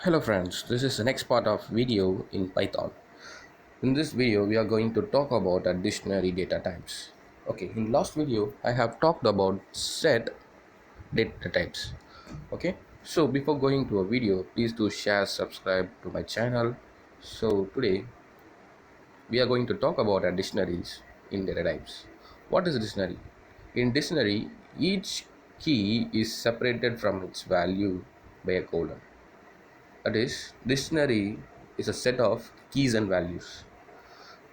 Hello friends, this is the next part of video in Python. In this video, we are going to talk about a dictionary data types. Okay, in last video, I have talked about set data types. Okay, so before going to a video, please do share, subscribe to my channel. So today, we are going to talk about a dictionaries in data types. What is a dictionary? In dictionary, each key is separated from its value by a colon. That is, dictionary is a set of keys and values.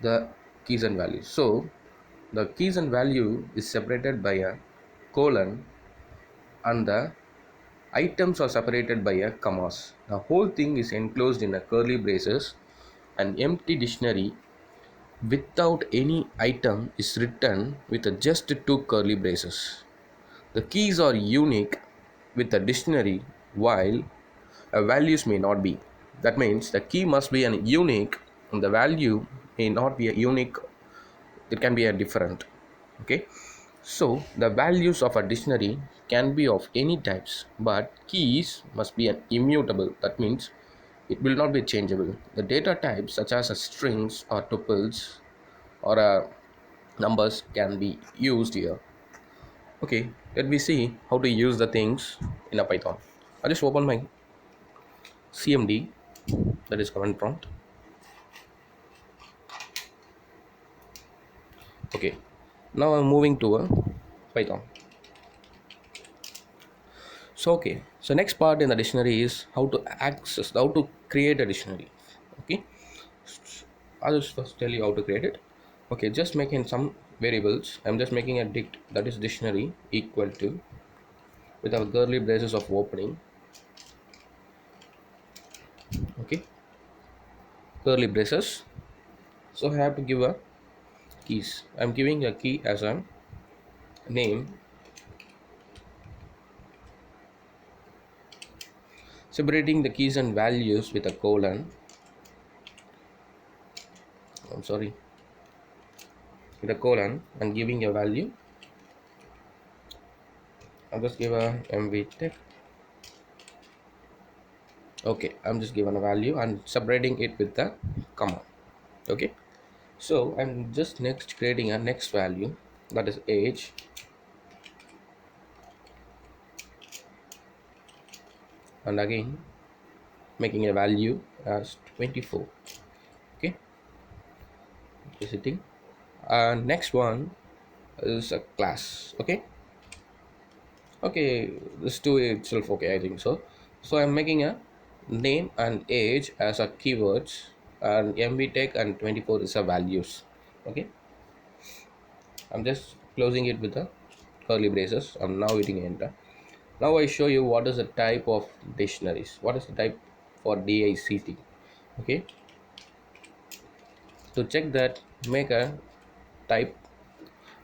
The keys and values. So the keys and value is separated by a colon, and the items are separated by a commas. The whole thing is enclosed in a curly braces. An empty dictionary without any item is written with just two curly braces. The keys are unique with a dictionary, while values may not be. That means the key must be an unique and the value may not be a unique, it can be a different. Okay, so the values of a dictionary can be of any types, but keys must be an immutable. That means it will not be changeable. The data types such as a strings or tuples or numbers can be used here. Okay, let me see how to use the things in a Python. I just open my cmd, that is command prompt. Okay, now I'm moving to a Python. So next part in the dictionary is how to access, how to create a dictionary. Okay, I'll just first tell you how to create it. Okay, just making some variables. I'm just making a dict, that is dictionary, equal to, with our curly braces of opening. Okay, curly braces. So I have to give a keys. I'm giving a key as a name, separating the keys and values with a colon. I'm sorry, with a colon, and giving a value. I'll just give a mv text. Okay, I'm just given a value and separating it with the comma. Okay, so I'm just next creating a next value, that is age, and again making a value as 24. Okay, visiting, and next one is a class. Okay, okay, this two itself. Okay, I think so. So I'm making a name and age as a keywords, and mv tech and 24 is a values. Okay, I'm just closing it with the curly braces. I'm now hitting enter. Now I show you what is the type of dictionaries. What is the type for DICT? Okay, to check that, make a type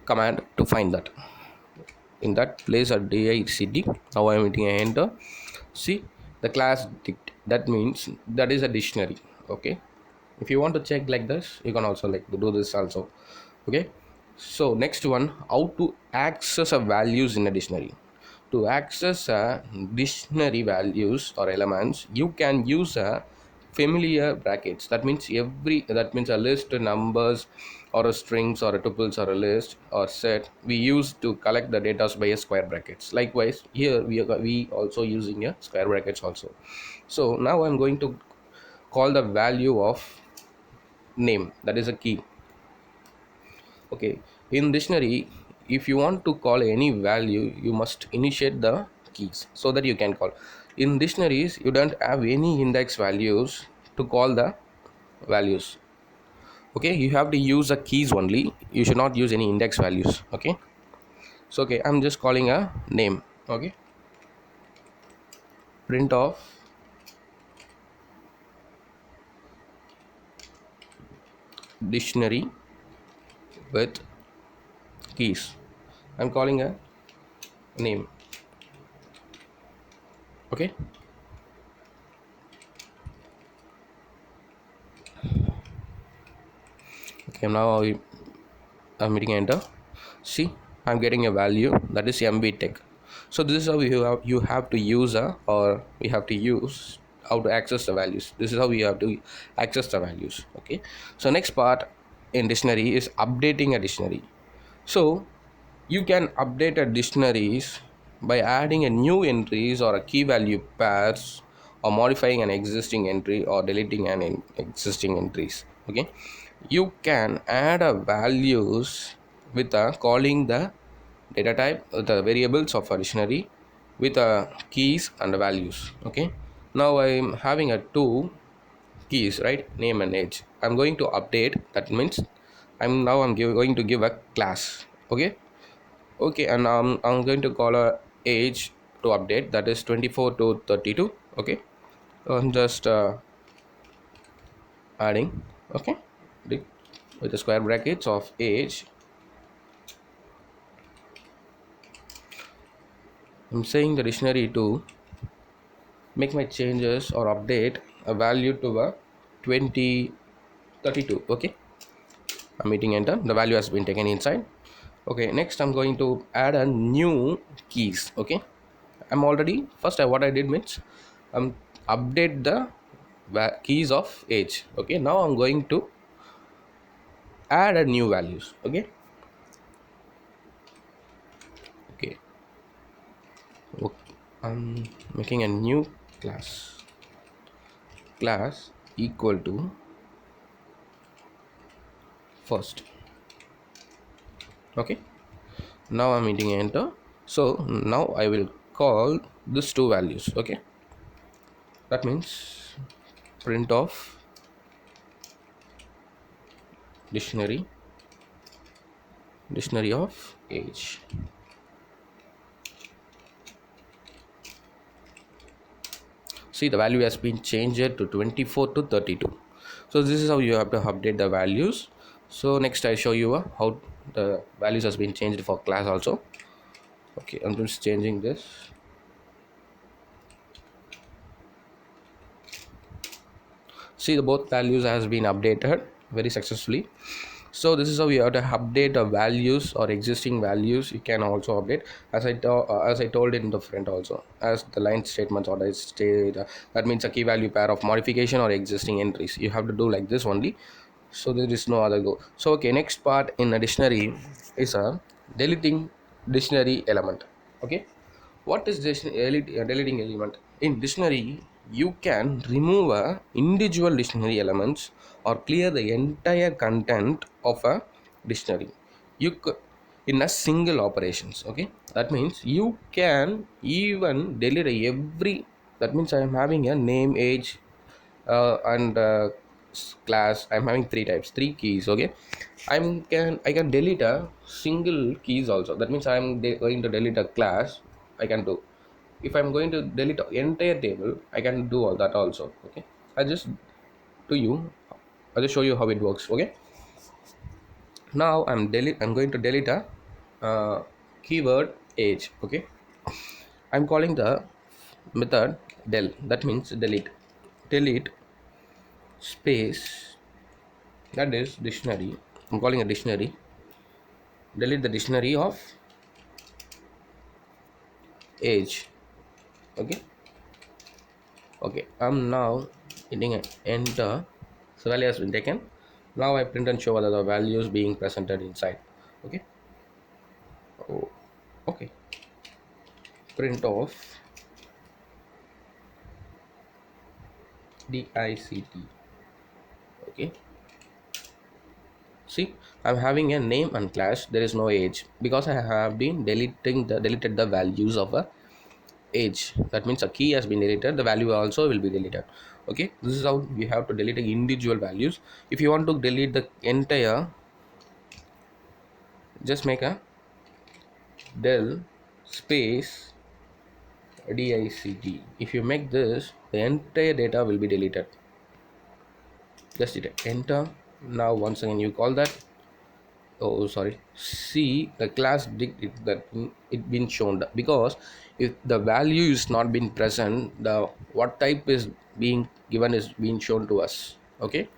command to find that. In that place at DICT, now I am hitting enter. See the class that means that is a dictionary. Okay, if you want to check like this, you can also like do this also. Okay, so next one, how to access a values in a dictionary. To access a dictionary values or elements, you can use a familiar brackets. That means a list, numbers, or a strings, or a tuples, or a list or set we use to collect the data by a square brackets. Likewise here we also using a square brackets also. So now I'm going to call the value of name, that is a key. Okay, in dictionary, if you want to call any value, you must initiate the keys so that you can call. In dictionaries, you don't have any index values to call the values. Okay, you have to use the keys only. You should not use any index values. Okay, so okay, I'm just calling a name. Okay, print of dictionary with keys. I'm calling a name. Okay, okay, now I'm hitting enter. See, I'm getting a value, that is mb tech. So this is how you have to use or we have to use how to access the values. This is how we have to access the values. Okay, so next part in dictionary is updating a dictionary. So you can update a dictionaries by adding a new entries or a key value pairs, or modifying an existing entry or deleting an existing entries. Okay, you can add a values with a calling the data type, the variables of a dictionary with keys and values. Okay, now I'm having a two keys, right? Name and age. I'm going to update. That means going to give a class. Okay, okay, and I'm going to call a age to update, that is 24 to 32. Okay, so I'm just adding. Okay, with the square brackets of age, I'm saying the dictionary to make my changes or update a value to a 2032. Okay, I'm hitting enter. The value has been taken inside. Okay, next I'm going to add a new keys. Okay, I'm already first what I did means update the keys of age. Okay, now I'm going to add a new values. Okay, okay, okay. I'm making a new class equal to first. Okay, now I'm hitting enter. So now I will call these two values. Okay, that means print of dictionary of age. See, the value has been changed to 24 to 32. So this is how you have to update the values. So next I show you how the values has been changed for class also. Okay, I'm just changing this. See, the both values has been updated very successfully. So this is how you have to update the values or existing values. You can also update as I told in the front also, as the line statements or I state that means a key value pair of modification or existing entries. You have to do like this only. So there is no other go. So okay, next part in a dictionary is a deleting dictionary element. Okay, what is deleting element? In dictionary, you can remove individual dictionary elements or clear the entire content of a dictionary. You could in a single operations. Okay, that means you can even delete every. That means I am having a name, age, and class. I'm having three types, three keys. Okay, I can delete a single keys also. That means going to delete a class. I can do. If I'm going to delete the entire table, I can do all that also. Okay, I just to you. I'll just show you how it works. Okay, now I'm going to delete a keyword age. Okay, I'm calling the method del. That means delete space, that is dictionary. I'm calling a dictionary. Delete the dictionary of age. Okay, okay, I'm now hitting enter. So value has been taken. Now I print and show whether the values being presented inside. Okay, oh, okay, print of DICT. Okay, see, I'm having a name and class. There is no age because I have been deleted the values of a age. That means a key has been deleted, the value also will be deleted. Okay, this is how we have to delete the individual values. If you want to delete the entire, just make a del space dict. If you make this, the entire data will be deleted. Just hit enter. Now once again you call that, oh sorry, see the class that it been shown, because if the value is not been present, the what type is being given is being shown to us. Okay,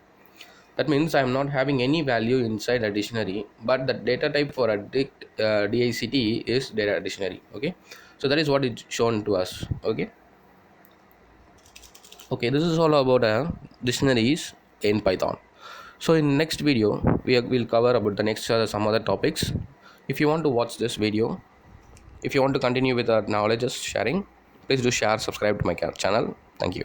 that means I'm not having any value inside a dictionary, but the data type for a dict is data dictionary. Okay, so that is what is shown to us. Okay, Okay, this is all about dictionaries in Python. So in next video will cover about the next some other topics. If you want to watch this video, if you want to continue with our knowledge sharing, please do share, subscribe to my channel. Thank you.